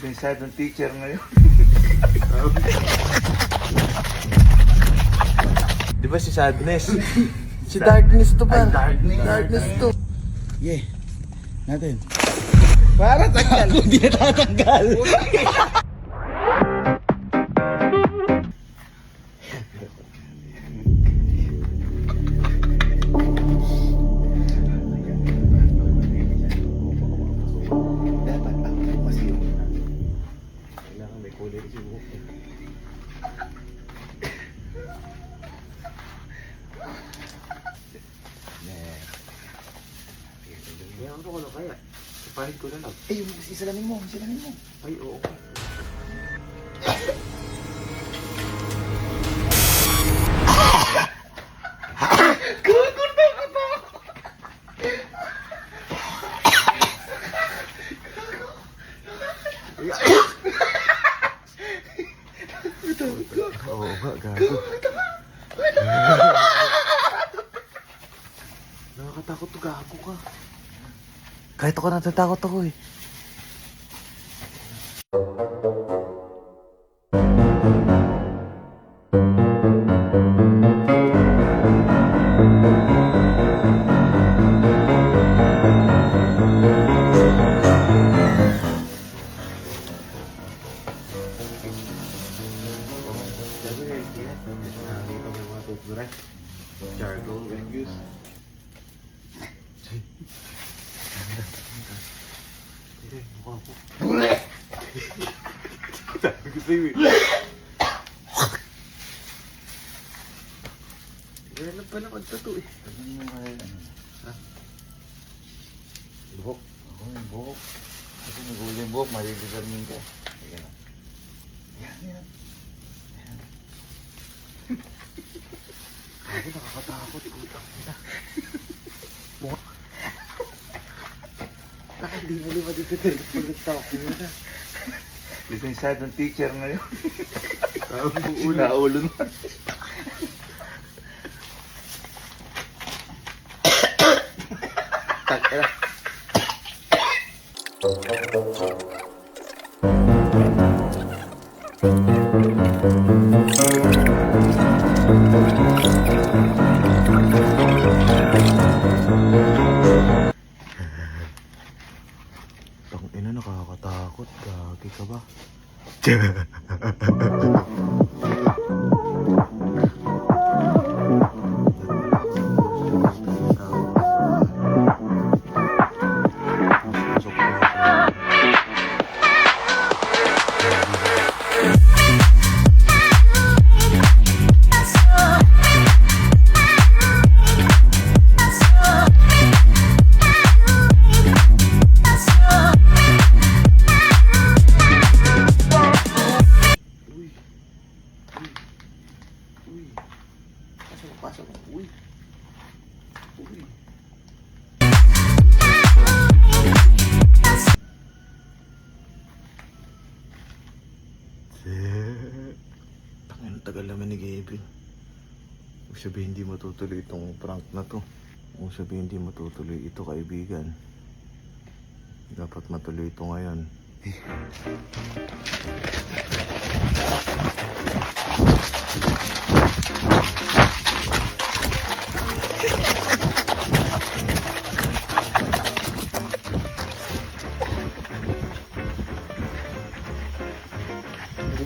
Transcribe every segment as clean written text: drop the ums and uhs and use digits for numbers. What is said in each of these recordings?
Lisensyadong teacher ngayon. Di ba si Sadness? Si Darkness to pa. Darkness to. Yeah. Natin. Para tanggal. Hindi na tatanggal. Dapat ang bukas yun. Kailangan may kulay si buhok. Yan ko ano kaya? Ipahid ko na lang. Eh, yung isalamin mo. Ay, oo. Oo nga, gago. Nakakatakot to, gago ka. Kahit ako natatakot ako eh. Charcoal reviews. Hindi, mukha ko. Sabi ko sa'yo eh. Kaya lang pala magtato eh. Tignan mo kaya ano. Ha? Buhok. Ako yung buhok. Kasi nagulo yung buhok, malidetermin ka. Sige na. Yan. Ako nakakatakot. Putang ina. Buhok. Bakit di mo lima dito pag nagtawak mo na? Lisensyadong teacher ngayon. Naulo na. Takira. Ina, nakakatakot. Gagi ka ba? Pasok. Uy. Tangin, tagal naman ni Gavin. Huwag sabihin hindi matutuloy itong prank na to. Huwag sabihin hindi matutuloy ito, kaibigan. Dapat matuloy ito ngayon.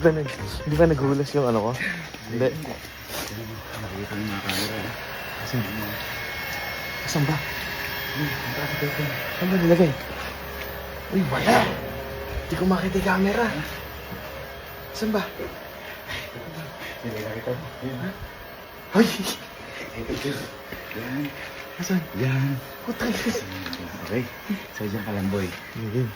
Di ba naghulas yung ano ko? Hindi. Nakikita mo yung camera. Asan ba? Saan ba nilagay? Uy, wala! Hindi ko makita yung camera. Saan ba? Sige, nakita mo. Yan. Ay! Yan. Asan? Yan. Putay! Okay. So, dyan ka lang, boy. Hindi.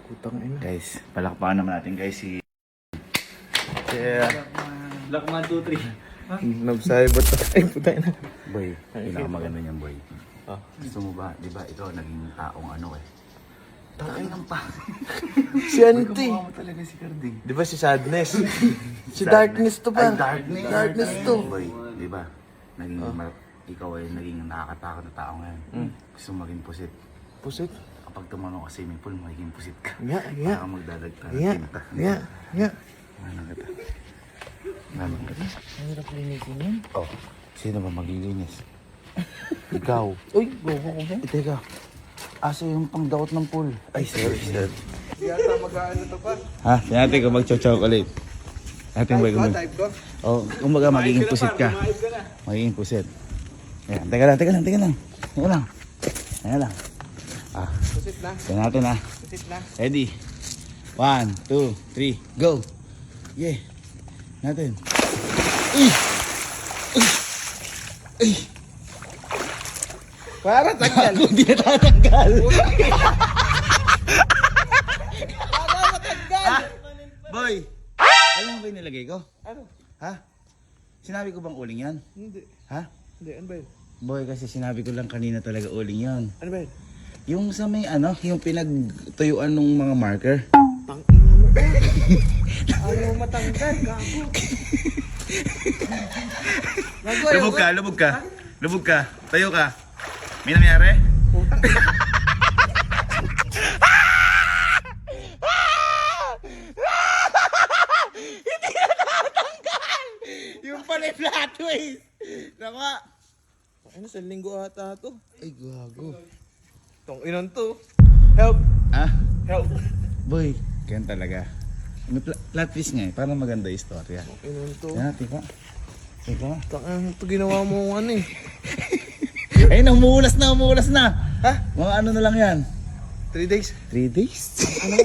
Putang ina. Guys, palakpakan naman natin guys si... Yeah. Lakman 2-3. Nabsay ba ito? Ay, putay na. Boy, pinakamaganda niyan, boy. Ah. Gusto mo ba, di ba ikaw naging taong ano eh? Tangin ang pa. Si Auntie. Kamukha mo talaga si Carding. Di ba si Sadness? Si Darkness to ba? Ay, Darkness. Darkness to. Boy, di ba? Naging, ikaw ay naging nakakatakot na tao ngayon. Gusto mo maging pusit. Pusit. Kapag tumanong ka sa swimming pool, magiging pusit ka. Nga, nga. Baka magdadagta ng Nga, tinta. nga, nga. Manang kita. Manang kita. Ang hirap linisin yun. Oh, sino ba maglilinis? Ikaw. Uy, go ko ba? Teka. Aso yung pangdakot ng pool. Ay, sorry, sir. Yata mag-ano to pa. Ha? Sinati ko mag-chocolate. Ating ba Ba, type ko? Oh, kumbaga magiging pusit ka. Magiging pusit. Ayan, teka lang. Teka lang. Ah, Pusit na. tignan natin ah. Pusit na. Ready? 1, 2, 3, go! Yeah! Natin. Para tagal. Hindi na tatanggal. Para matanggal. Boy! Alam mo ba yung nilagay ko? Ano? Ha? Sinabi ko bang uling yan? Hindi. Ha? Hindi, ano ba yun? Boy, kasi sinabi ko lang kanina talaga uling yan. Ano ba yun? Yung sa may ano, yung pinagtuyuan ng mga marker. Tangina mo ba? Ayaw matanggal, gago. Gago, ayaw Lubog ka. Tayo ka. May nangyari? Hindi na natanggal! Yung pala yung flat waist. Naka. Ano, sa linggo ata to. Ay, gago. Tong inon to. Help! Ah, Help! boy. Ganyan talaga. May flat waist nga eh. Parang maganda yung istorya. Inon to. Yan, tika. Ano to ginawa mo ano eh. Ay, umuulas na. Ha? Mga ano na lang yan. 3 days? 3 days? Ano?